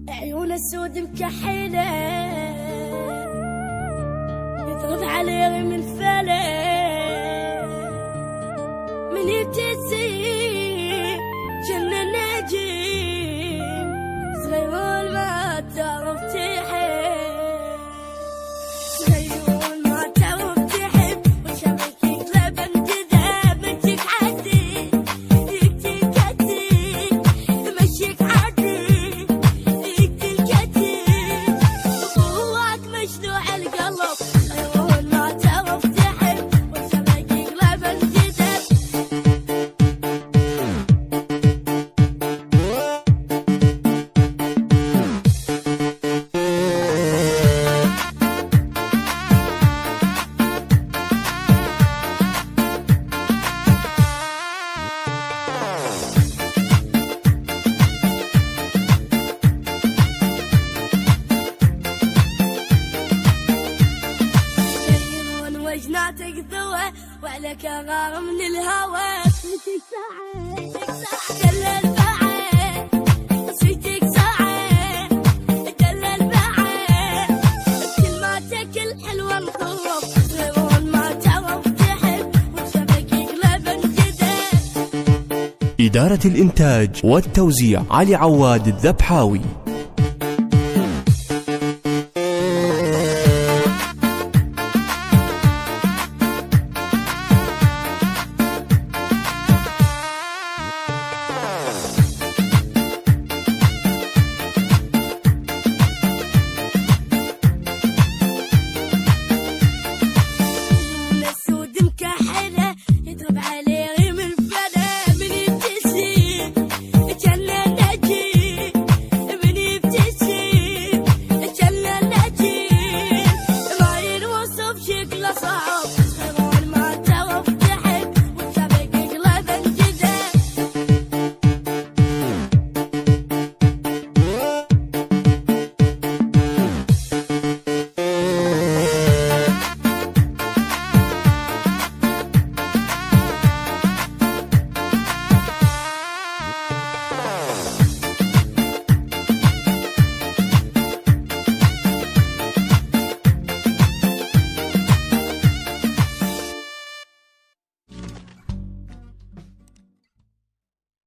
عيون السود مكحلة يضرب عليه من فلك من يبتسم جنة نجيم صغيرون ما تعرف تحب صغيرون ما تعرف تحب وشبك يقلب انجذب مشيك عدي يقتل كتير مشيك عدي يقتل كتير وهواك مشلوع القلب صغيرون ما تعرف تحب وشبك يقلب انجذب. وجناتك ذوى وعليك غار من الهوى صيتك ساعة دل البعد صيتك ساعة دل البعد كلماتك الحلوة مخوف صغيرون ما تعرف تحب وشبك يقلب انجذب. إدارة الإنتاج والتوزيع علي عواد الذبحاوي.